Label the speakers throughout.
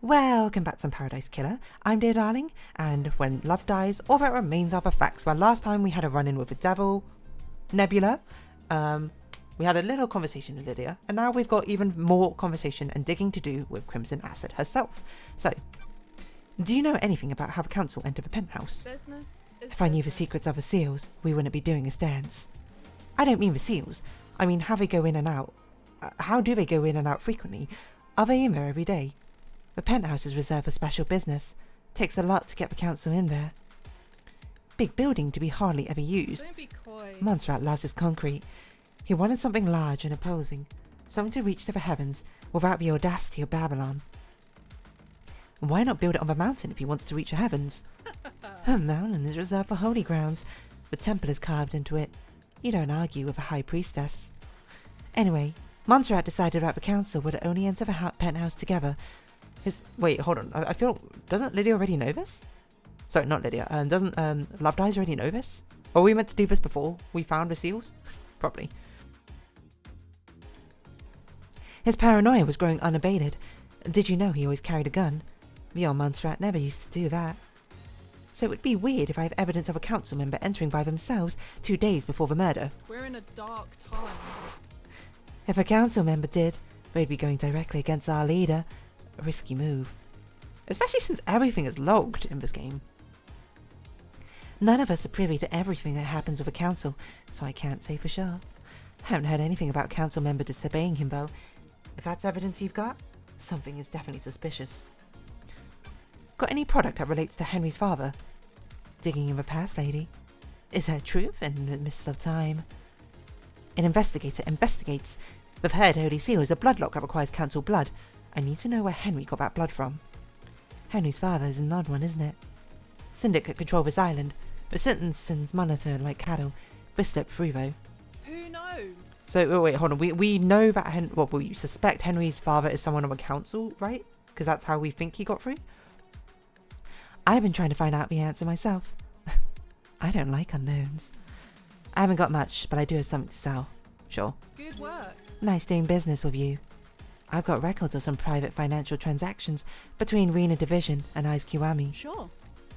Speaker 1: Welcome back to Paradise Killer. I'm dear darling, and when love dies, all that remains are the facts. Well, last time we had a run-in with the devil, Nebula. We had a little conversation with Lydia, and now we've got even more conversation and digging to do with Crimson Acid herself. So, do you know anything about how the council entered the penthouse? If I knew the secrets of the seals, we wouldn't be doing this dance. I don't mean the seals. I mean how they go in and out. How do they go in and out frequently? Are they in there every day? The penthouse is reserved for special business. Takes a lot to get the council in there. Big building to be hardly ever used.
Speaker 2: Don't be coy.
Speaker 1: Montserrat loves his concrete. He wanted something large and imposing, something to reach to the heavens without the audacity of Babylon. Why not build it on the mountain if he wants to reach the heavens? The mountain is reserved for holy grounds. The temple is carved into it. You don't argue with a high priestess. Anyway, Montserrat decided that the council would only enter the penthouse together. Wait, hold on. I feel... Doesn't Lydia already know this? Sorry, not Lydia. Doesn't Love Dies already know this? Or were we meant to do this before we found the seals? Probably. His paranoia was growing unabated. Did you know he always carried a gun? The old Montserrat never used to do that. So it would be weird if I have evidence of a council member entering by themselves 2 days before the murder.
Speaker 2: We're in a dark time.
Speaker 1: If a council member did, they'd be going directly against our leader. A risky move. Especially since everything is logged in this game. None of us are privy to everything that happens with a council, so I can't say for sure. Haven't heard anything about council member disobeying him though. If that's evidence you've got, something is definitely suspicious. Got any product that relates to Henry's father? Digging in the past, lady. Is there truth in the mists of time? An investigator investigates. We've heard Holy Seal is a bloodlock that requires council blood. I need to know where Henry got that blood from. Henry's father is an odd one, isn't it? Syndicate control this island. The citizens monitor like cattle. They slip through though.
Speaker 2: Who knows?
Speaker 1: So, wait, hold on. We know that we suspect Henry's father is someone on the council, right? Because that's how we think he got through. I've been trying to find out the answer myself. I don't like unknowns. I haven't got much, but I do have something to sell. Sure.
Speaker 2: Good work.
Speaker 1: Nice doing business with you. I've got records of some private financial transactions between Rena Division and Eyes Kiwami.
Speaker 2: Sure.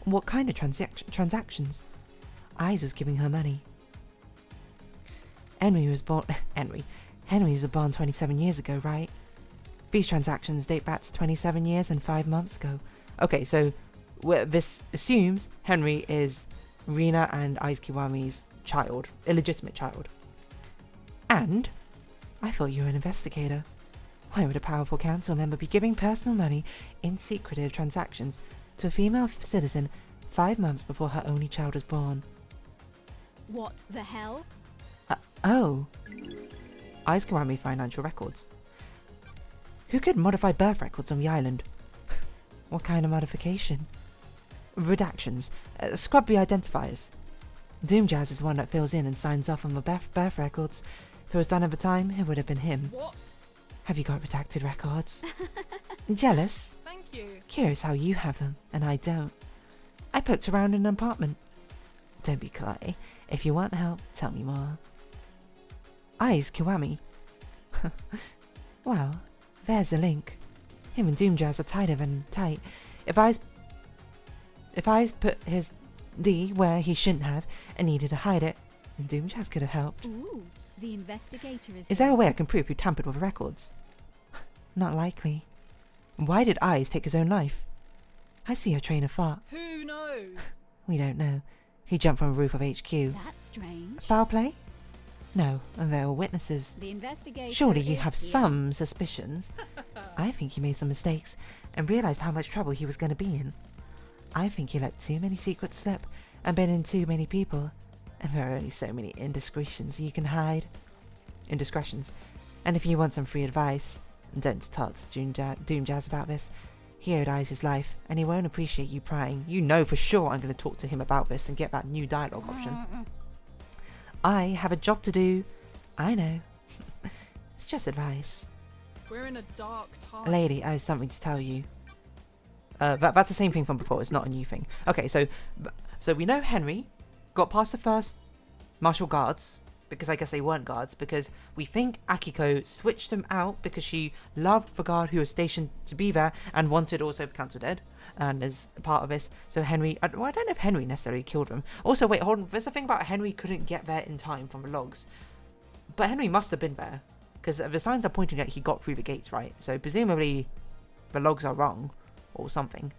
Speaker 1: What kind of transactions? Eyes was giving her money. Henry was born 27 years ago, right? These transactions date back to 27 years and 5 months ago. Okay, so this assumes Henry is Rena and Eyes Kiwami's child, illegitimate child. And I thought you were an investigator. Why would a powerful council member be giving personal money in secretive transactions to a female citizen 5 months before her only child was born?
Speaker 3: What the hell?
Speaker 1: Oh. Eyes Kiwami financial records. Who could modify birth records on the island? What kind of modification? Redactions. Scrub the identifiers. Doomjazz is one that fills in and signs off on the birth records. If it was done at the time, it would have been him.
Speaker 2: What?
Speaker 1: Have you got redacted records? Jealous?
Speaker 2: Thank you.
Speaker 1: Curious how you have them, and I don't. I poked around in an apartment. Don't be coy. If you want help, tell me more. Eyes Kiwami. Well, there's a link. Him and Doomjazz are tighter than tight. If Eyes put his D where he shouldn't have and needed to hide it, Doomjazz could have helped.
Speaker 3: Ooh, the investigator is...
Speaker 1: Is there a way I can prove who tampered with the records? Not likely. Why did Eyes take his own life? I see a train of thought.
Speaker 2: Who knows?
Speaker 1: We don't know. He jumped from a roof of HQ.
Speaker 3: That's strange.
Speaker 1: Foul play? No, and there were witnesses.
Speaker 3: The investigator
Speaker 1: Surely you
Speaker 3: is
Speaker 1: have
Speaker 3: here.
Speaker 1: some suspicions. I think he made some mistakes and realized how much trouble he was going to be in. I think he let too many secrets slip and been in too many people. And there are only so many indiscretions you can hide. Indiscretions. And if you want some free advice, don't talk to Doomjazz about this. He owed Eyes his life, and he won't appreciate you prying. You know for sure I'm going to talk to him about this and get that new dialogue option. I have a job to do. I know. It's just advice.
Speaker 2: We're in a dark time.
Speaker 1: Lady, I have something to tell you. That's the same thing from before. It's not a new thing. Okay, so we know Henry got past the first martial guards because I guess they weren't guards, because we think Akiko switched them out because she loved the guard who was stationed to be there and wanted also the council dead, and is part of this. So Henry, I don't know if Henry necessarily killed them. Also, wait, hold on, there's a thing about Henry couldn't get there in time from the logs, but Henry must have been there, because the signs are pointing that he got through the gates, right? So presumably the logs are wrong or something.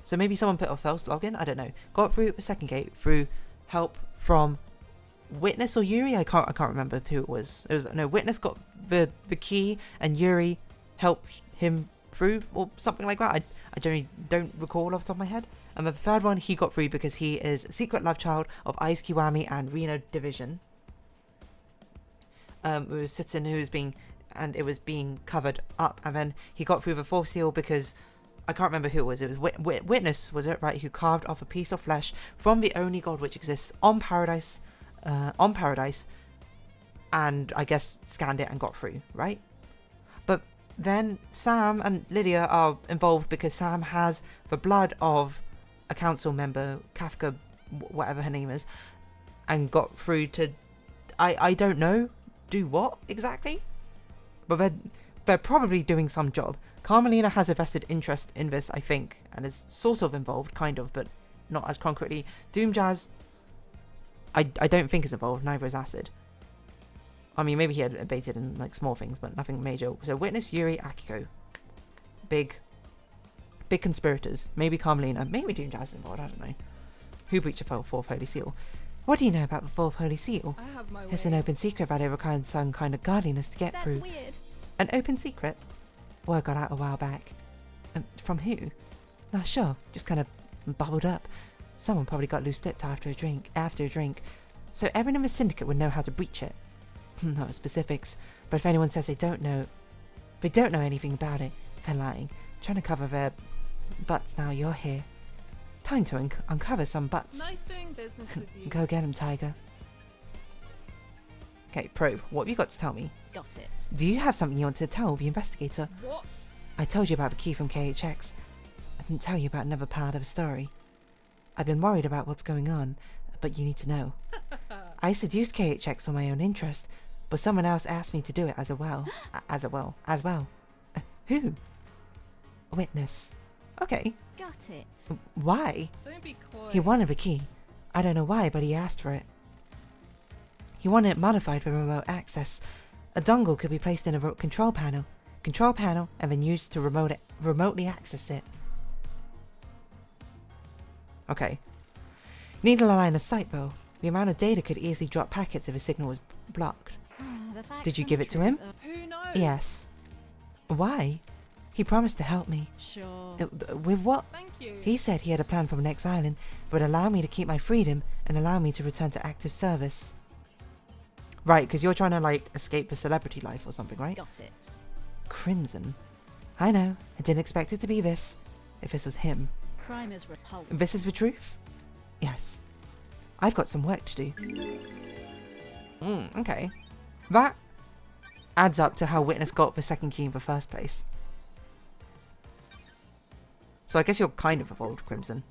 Speaker 1: So maybe someone put a false login, I don't know. Got through the second gate through help from Witness or Yuri. I can't remember who it was. Witness got the key and Yuri helped him through or something like that. I generally don't recall off the top of my head. And the third one he got through because he is a secret love child of Ice Kiwami and Reno Division. It was Sitson it was being covered up, and then he got through the fourth seal because I can't remember who it was. It was Witness, was it, right? Who carved off a piece of flesh from the only god which exists on Paradise, and I guess scanned it and got through, right? But then Sam and Lydia are involved because Sam has the blood of a council member, Kafka, whatever her name is, and got through to, I don't know, do what exactly? But they're probably doing some job. Carmelina has a vested interest in this, I think, and is sort of involved, kind of, but not as concretely. Doom Jazz, I don't think is involved, neither is Acid. I mean, maybe he had abated in, like, small things, but nothing major. So, Witness, Yuri, Akiko. Big conspirators. Maybe Carmelina, maybe Doom Jazz is involved, I don't know. Who breached the fourth Holy Seal? What do you know about the fourth Holy Seal?
Speaker 2: I have my way.
Speaker 1: It's an open secret that it requires some kind of godliness to get through.
Speaker 3: That's weird.
Speaker 1: An open secret? Word got out a while back. From who? Not sure. Just kind of bubbled up. Someone probably got loose-lipped after a drink. So everyone in the syndicate would know how to breach it. No specifics, but if anyone says they don't know anything about it, they're lying. Trying to cover their butts now you're here. Time to uncover some butts.
Speaker 2: Nice doing business with you.
Speaker 1: Go get 'em, Tiger. Okay, Probe, what have you got to tell me?
Speaker 3: Got it.
Speaker 1: Do you have something you want to tell the investigator?
Speaker 2: What?
Speaker 1: I told you about the key from KHX. I didn't tell you about another part of the story. I've been worried about what's going on, but you need to know. I seduced KHX for my own interest, but someone else asked me to do it as well. Who? Witness. Okay.
Speaker 3: Got it.
Speaker 1: Why?
Speaker 2: Don't be coy.
Speaker 1: He wanted the key. I don't know why, but he asked for it. He wanted it modified for remote access. A dongle could be placed in a control panel, and then used to remotely access it. Okay. Need a line of sight though. The amount of data could easily drop packets if a signal was blocked.
Speaker 3: The facts
Speaker 1: Did you
Speaker 3: and
Speaker 1: give
Speaker 3: the
Speaker 1: it to
Speaker 3: truth
Speaker 1: him?
Speaker 3: are-
Speaker 2: Who knows?
Speaker 1: Yes. Why? He promised to help me.
Speaker 3: Sure.
Speaker 1: With what?
Speaker 2: Thank you.
Speaker 1: He said he had a plan for the next island, but would allow me to keep my freedom and allow me to return to active service. Right, because you're trying to, like, escape the celebrity life or something, right?
Speaker 3: Got it.
Speaker 1: Crimson. I know. I didn't expect it to be this. If this was him.
Speaker 3: Crime is repulsive.
Speaker 1: This is the truth? Yes. I've got some work to do. Okay. That adds up to how Witness got the second key in the first place. So I guess you're kind of involved, Crimson.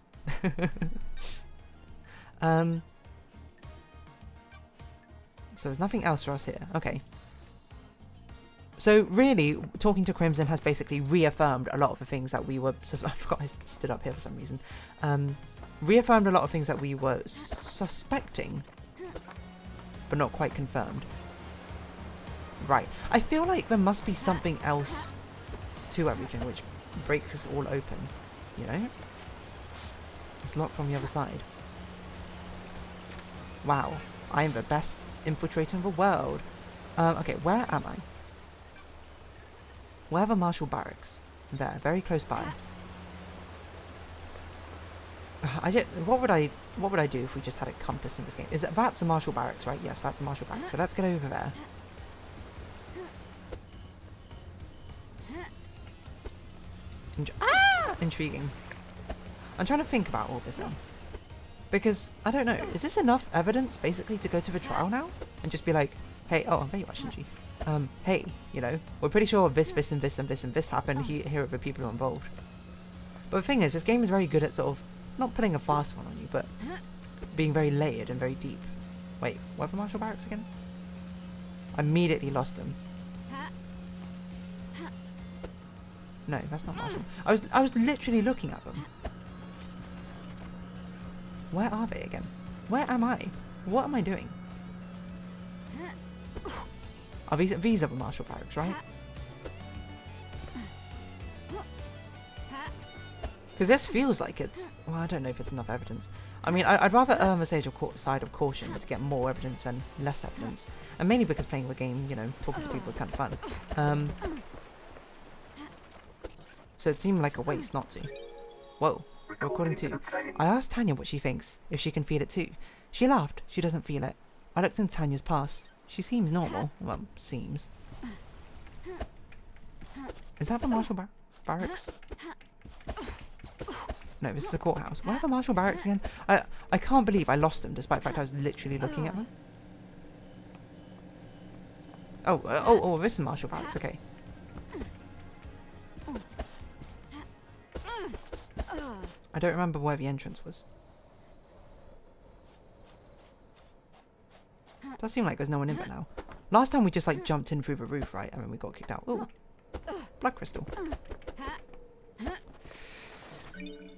Speaker 1: So there's nothing else for us here. Okay. So really, talking to Crimson has basically reaffirmed a lot of the things that we were... I forgot I stood up here for some reason. Reaffirmed a lot of things that we were suspecting, but not quite confirmed. Right. I feel like there must be something else to everything which breaks us all open. You know? It's locked from the other side. Wow. I am the best infiltrator in the world. Okay, where am I? Where are the Marshall Barracks? There, very close by. What would I do if we just had a compass in this game? That's a Marshall Barracks, right? Yes, that's a Marshall Barracks. So let's get over there. Intriguing. I'm trying to think about all this now. Because, I don't know, is this enough evidence, basically, to go to the trial now? And just be like, hey, oh, there you are, Shinji. Hey, you know, we're pretty sure this, and this, and this, and this happened. Here are the people who are involved. But the thing is, this game is very good at sort of, not putting a fast one on you, but being very layered and very deep. Wait, where were Marshall Barracks again? I immediately lost them. No, that's not Marshall. I was literally looking at them. Where are they again? Where am I? What am I doing? Are these are the Marshall Barracks, right? Because this feels like it's... Well, I don't know if it's enough evidence. I mean, I'd rather err on the side of caution, but to get more evidence than less evidence. And mainly because playing the game, you know, talking to people is kind of fun. So it seemed like a waste not to. Whoa, recording too. I asked Tanya what she thinks, if she can feel it too. She laughed. She doesn't feel it. I looked in Tanya's past. She seems normal. Well, seems. Is that the Marshall Barracks? No, this is the courthouse. Where are the Marshall Barracks again? I can't believe I lost them, despite the fact I was literally looking at them. Oh, this is Marshall Barracks, okay. I don't remember where the entrance was. Does seem like there's no one in there now. Last time we just like jumped in through the roof, right? And then we got kicked out. Oh, blood crystal.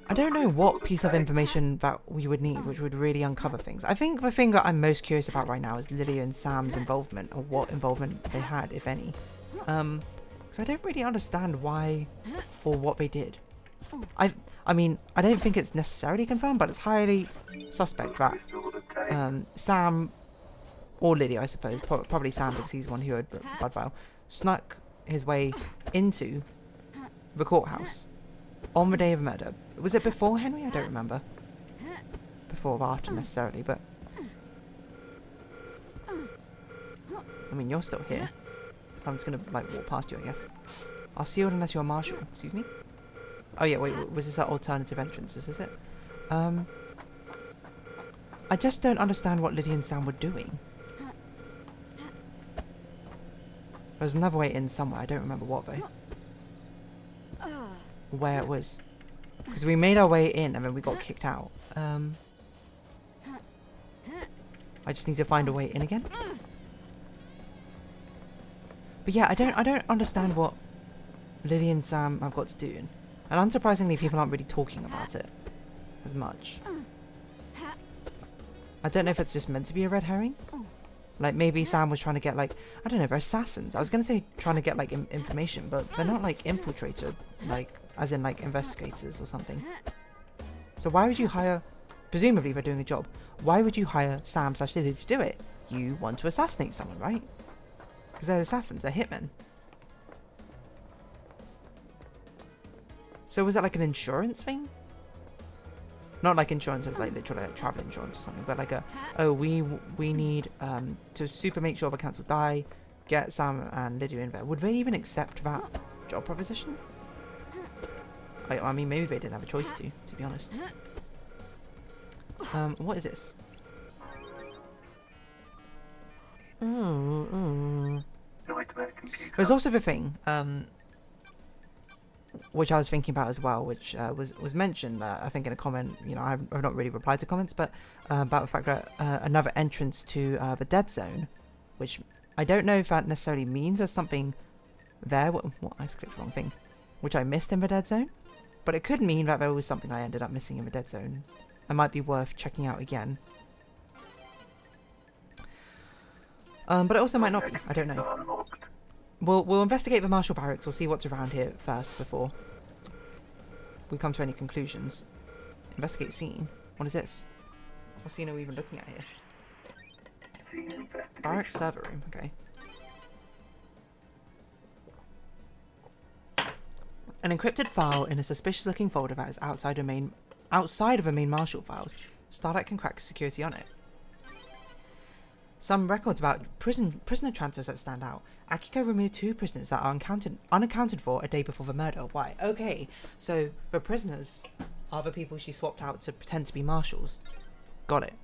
Speaker 1: I don't know what piece of information that we would need which would really uncover things. I think the thing that I'm most curious about right now is Lily and Sam's involvement, or what involvement they had, if any. Because I don't really understand why or what they did. I mean, I don't think it's necessarily confirmed, but it's highly suspect that Sam, or Lily, I suppose, probably Sam because he's the one who had blood vial, snuck his way into the courthouse on the day of the murder. Was it before Henry? I don't remember. Before or after necessarily, but... I mean, you're still here. So I'm just gonna, like, walk past you, I guess. I'll see you unless you're Marshall. Excuse me? Oh yeah, wait, was this that alternative entrance? Is this it? I just don't understand what Lydia and Sam were doing. There's another way in somewhere, I don't remember what though. Where it was. Because we made our way in and then we got kicked out. I just need to find a way in again. But yeah, I don't understand what Lily and Sam have got to do. And unsurprisingly, people aren't really talking about it as much. I don't know if it's just meant to be a red herring. Like, maybe Sam was trying to get, like, I don't know, they're assassins. I was going to say trying to get, like, information, but they're not, like, infiltrated, like, as in, like, investigators or something. So why would you hire, presumably they're doing a job, why would you hire Sam/Lily to do it? You want to assassinate someone, right? Because they're assassins, they're hitmen. So was it like an insurance thing? Not like insurance as like literally like travel insurance or something, but like a, oh, we need to super make sure the council die, get Sam and Lydia in there. Would they even accept that job proposition? I mean, maybe they didn't have a choice to be honest. What is this? There's also the thing, which I was thinking about as well, which was mentioned I think in a comment. You know, I've not really replied to comments, but about the fact that another entrance to the dead zone, which I don't know if that necessarily means there's something there. What I clicked the wrong thing, which I missed in the dead zone, but it could mean that there was something I ended up missing in the dead zone. It might be worth checking out again. But it also might not be. I don't know. We'll investigate the Marshall Barracks. We'll see what's around here first before we come to any conclusions. Investigate scene. What is this? What scene are we even looking at here? Barracks server room. Okay. An encrypted file in a suspicious-looking folder that is outside of the main Marshall files. Starlight can crack security on it. Some records about prisoner transfers that stand out. Akiko removed 2 prisoners that are unaccounted for a day before the murder. Why? Okay, so the prisoners are the people she swapped out to pretend to be marshals. Got it.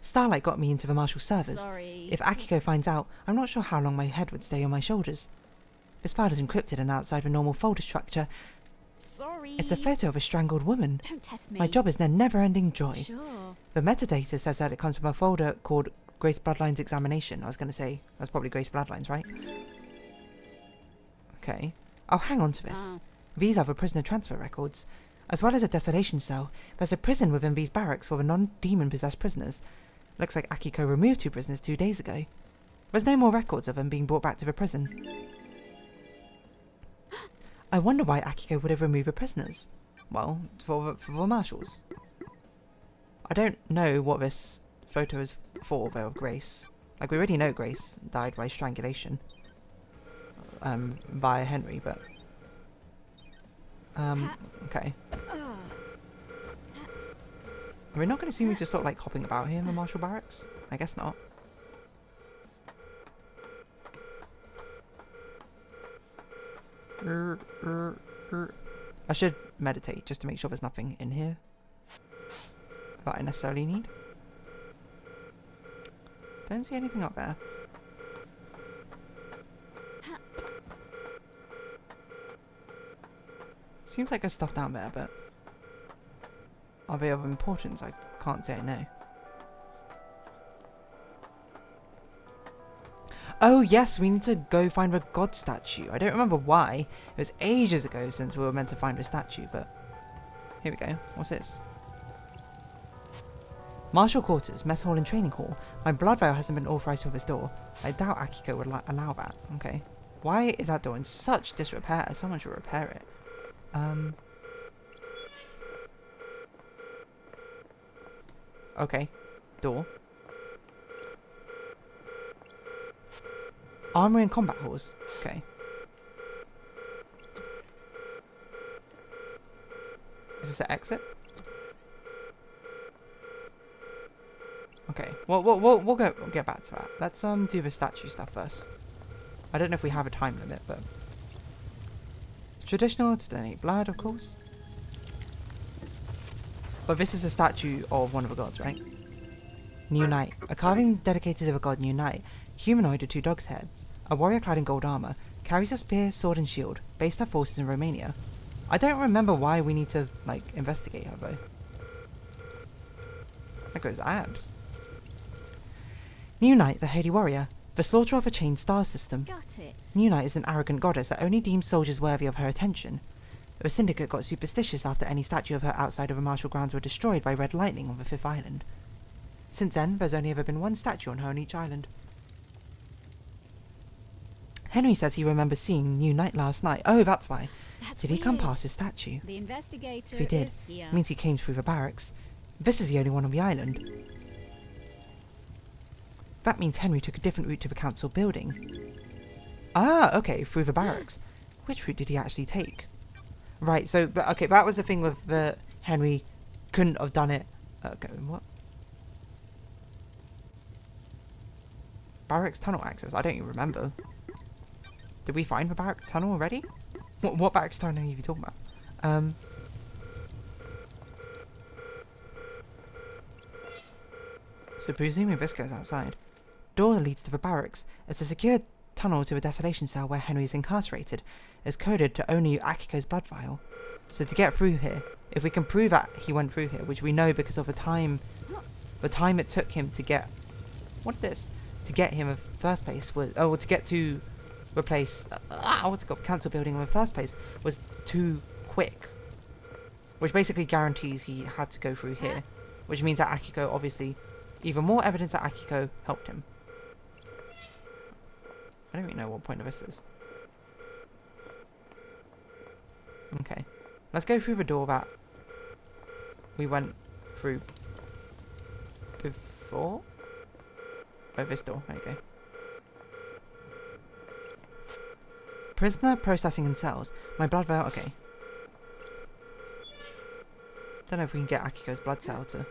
Speaker 1: Starlight got me into the marshal servers.
Speaker 3: Sorry.
Speaker 1: If Akiko finds out, I'm not sure how long my head would stay on my shoulders. This file is encrypted and outside the normal folder structure.
Speaker 3: Sorry.
Speaker 1: It's a photo of a strangled woman.
Speaker 3: Don't test me.
Speaker 1: My job is their never-ending joy.
Speaker 3: Sure.
Speaker 1: The metadata says that it comes from a folder called Grace Bloodlines Examination. I was going to say, that's probably Grace Bloodlines, right? Okay. Oh, hang on to this.
Speaker 3: Oh.
Speaker 1: These are the prisoner transfer records. As well as a desolation cell, there's a prison within these barracks for the non-demon possessed prisoners. Looks like Akiko removed 2 prisoners 2 days ago. There's no more records of them being brought back to the prison. I wonder why Akiko would have removed the prisoners. Well, for the marshals. I don't know what this photo is for, though, of Grace. Like, we already know Grace died by strangulation. By Henry, but... okay. We're not going to see me just sort of like hopping about here in the marshal barracks? I guess not. I should meditate just to make sure there's nothing in here that I necessarily need. Don't see anything up there. Seems like there's stuff down there, but are they of importance? I can't say I know. Oh yes, we need to go find the god statue. I don't remember why. It was ages ago since we were meant to find the statue, but here we go. What's this? Marshal quarters, mess hall and training hall. My blood vial hasn't been authorized for this door. I doubt Akiko would allow that. Okay. Why is that door in such disrepair? Someone should repair it. Okay. Door. Armory and combat halls. Okay. Is this an exit? Okay. Well, we'll get back to that. Let's do the statue stuff first. I don't know if we have a time limit, but traditional to donate blood, of course. But this is a statue of one of the gods, right? New Knight. A carving dedicated to the god New Knight. Humanoid with 2 dogs' heads. A warrior clad in gold armor. Carries a spear, sword and shield. Based our forces in Romania. I don't remember why we need to, like, investigate her, though. There goes abs. New Knight, the holy warrior. The slaughter of a chained star system.
Speaker 3: Got it.
Speaker 1: New Knight is an arrogant goddess that only deems soldiers worthy of her attention. The syndicate got superstitious after any statue of her outside of the martial grounds were destroyed by red lightning on the 5th island. Since then, there's only ever been 1 statue on her on each island. Henry says he remembers seeing New Knight last night. Oh, that's why.
Speaker 3: That's
Speaker 1: Did he come
Speaker 3: weird.
Speaker 1: past his statue?
Speaker 3: The investigator
Speaker 1: If he did,
Speaker 3: is here.
Speaker 1: it means he came through the barracks. This is the only one on the island. That means Henry took a different route to the council building. Ah, okay, through the barracks. Which route did he actually take? Right, so, but okay, that was the thing with the Henry couldn't have done it. Okay, what? Barracks tunnel access? I don't even remember. Did we find the barracks tunnel already? What barracks tunnel are you talking about? So presuming this goes outside. Door leads to the barracks. It's a secure tunnel to a desolation cell where Henry is incarcerated. It's coded to only Akiko's blood vial. So to get through here, if we can prove that he went through here, which we know because of the time it took him to get, what is this? To get him in the first place was, to get to the place, what's it called, council building in the first place, was too quick. Which basically guarantees he had to go through here. Which means that Akiko, obviously, even more evidence that Akiko helped him. I don't even know what point of this is. Okay. Let's go through the door that we went through before. Oh, this door. There you go. Prisoner processing in cells. My blood vial. Okay. Don't know if we can get Akiko's blood cell to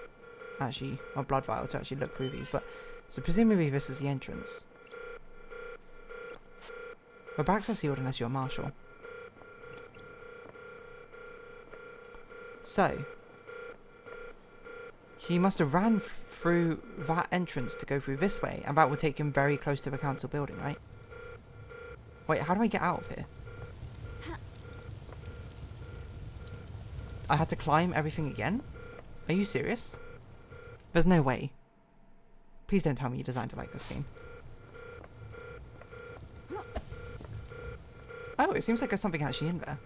Speaker 1: actually, or blood vial to actually look through these, but so presumably this is the entrance. The barracks are sealed unless you're a marshal. So he must have ran through that entrance to go through this way, and that would take him very close to the council building, right? Wait, how do I get out of here? I had to climb everything again? Are you serious? There's no way. Please don't tell me you designed it like this game. Oh, it seems like there's something actually in there.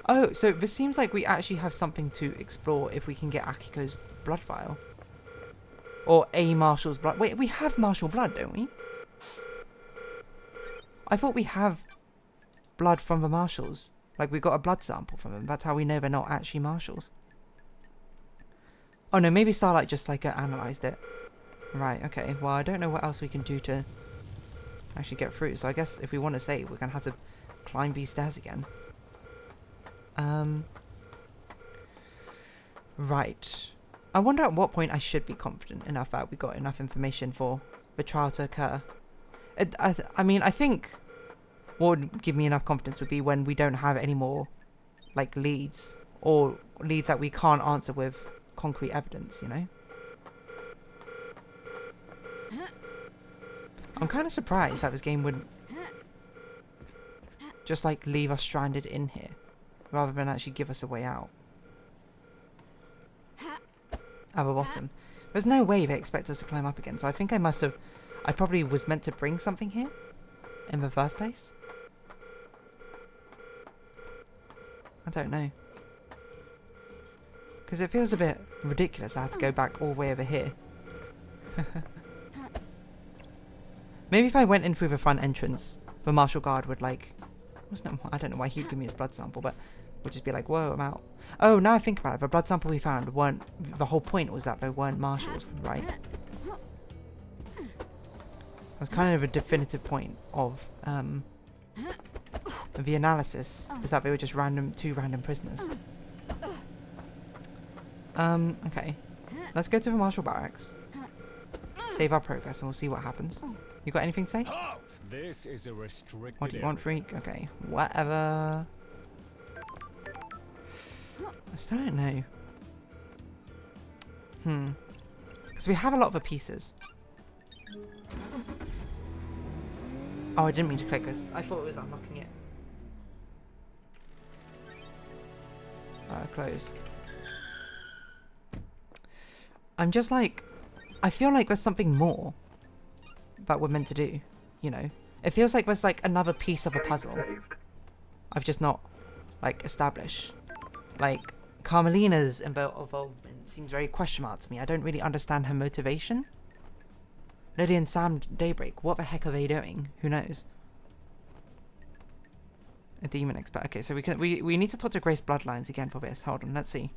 Speaker 1: Oh, so this seems like we actually have something to explore if we can get Akiko's blood vial. Or a Marshall's blood. Wait, we have Marshall blood, don't we? I thought we have blood from the Marshalls. Like, we got a blood sample from them. That's how we know they're not actually Marshalls. Oh no, maybe Starlight just like analysed it. Right, okay. Well, I don't know what else we can do to actually get through. So I guess if we want to save, we're going to have to climb these stairs again. Right. I wonder at what point I should be confident enough that we got enough information for the trial to occur. I mean, I think what would give me enough confidence would be when we don't have any more, like, leads. Or leads that we can't answer with concrete evidence, you know? I'm kind of surprised that this game would just, like, leave us stranded in here, rather than actually give us a way out. At the bottom. There's no way they expect us to climb up again, so I think I probably was meant to bring something here in the first place. I don't know. Because it feels a bit ridiculous I had to go back all the way over here. Maybe if I went in through the front entrance, the martial guard would like... I don't know why he'd give me his blood sample, but would just be like, whoa, I'm out. Oh, now I think about it, the blood sample we found weren't... The whole point was that they weren't marshals, right? It was kind of a definitive point of the analysis, is that they were just two random prisoners. Okay. Let's go to the marshal barracks. Save our progress and we'll see what happens. You got anything to say?
Speaker 4: This is a restricted
Speaker 1: What do you want, freak? Okay, whatever. I still don't know. Because we have a lot of the pieces. Oh, I didn't mean to click this. I thought it was unlocking it. Close. I'm just like... I feel like there's something more that we're meant to do, you know? It feels like there's like another piece of a puzzle I've just not, like, established. Like, Carmelina's involvement seems very question mark to me. I don't really understand her motivation. Lily and Sam Daybreak, what the heck are they doing? Who knows? A demon expert. Okay, so we need to talk to Grace Bloodlines again for this. Hold on, let's see.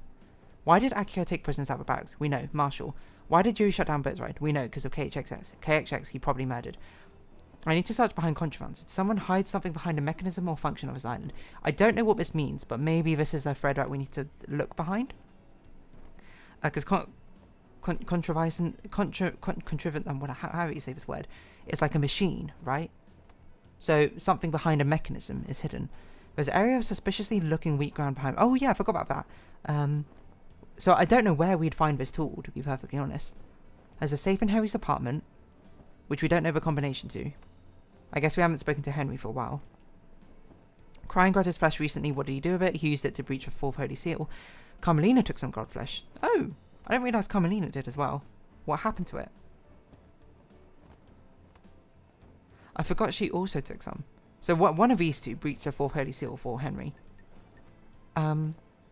Speaker 1: Why did Akiko take prisoners out of the barracks? We know. Marshall. Why did Yuri shut down Blitzride? We know, because of KHXS. KHX he probably murdered. I need to search behind contrabands. Did someone hide something behind a mechanism or function of his island? I don't know what this means, but maybe this is a thread that we need to look behind. Because how do you say this word? It's like a machine, right? So something behind a mechanism is hidden. There's an area of suspiciously looking wheat ground behind. Oh yeah, I forgot about that. So I don't know where we'd find this tool, to be perfectly honest. There's a safe in Henry's apartment, which we don't know the combination to. I guess we haven't spoken to Henry for a while. Crying got his flesh recently. What did he do with it? He used it to breach the fourth holy seal. Carmelina took some god flesh. Oh, I didn't realise Carmelina did as well. What happened to it? I forgot she also took some. So one of these two breached the fourth holy seal for Henry. I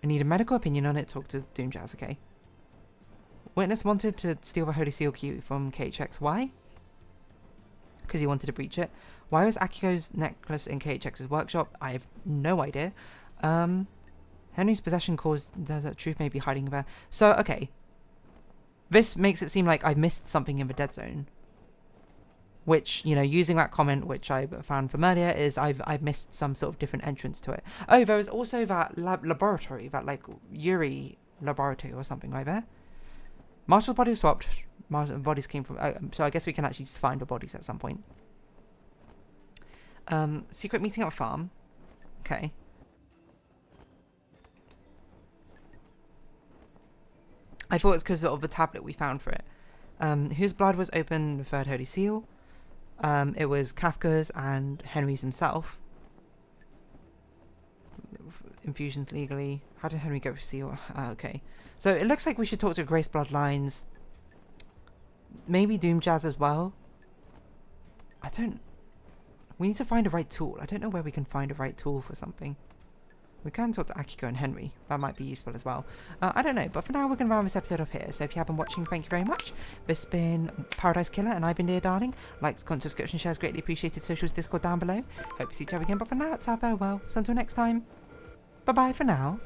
Speaker 1: need a medical opinion on it. Talk to Doomjazz, okay? Witness wanted to steal the holy seal key from KHX. Why? Because he wanted to breach it. Why was Akiko's necklace in KHX's workshop? I have no idea. Henry's possession caused... The truth may be hiding there. So, okay. This makes it seem like I missed something in the dead zone. Which, you know, using that comment, which I found from earlier, is I've missed some sort of different entrance to it. Oh, there was also that laboratory, that, like, Yuri laboratory or something right there. Marshall's body was swapped. Bodies came from... so I guess we can actually find the bodies at some point. Secret meeting at a farm. Okay. I thought it's because of the tablet we found for it. Whose blood was open, the third holy seal? It was Kafka's and Henry's himself. infusions legally. How did Henry go for seal? Ah, okay. So it looks like we should talk to Grace Bloodlines. Maybe Doom Jazz as well. We need to find a right tool. I don't know where we can find a right tool for something. We can talk to Akiko and Henry. That might be useful as well. I don't know, but for now we're going to round this episode off here. So if you have been watching, thank you very much. This has been Paradise Killer, and I've been Dear Darling. Likes, comments, subscription, shares, greatly appreciated. Socials, Discord down below. Hope to see each other again, but for now it's our farewell. So until next time, bye-bye for now.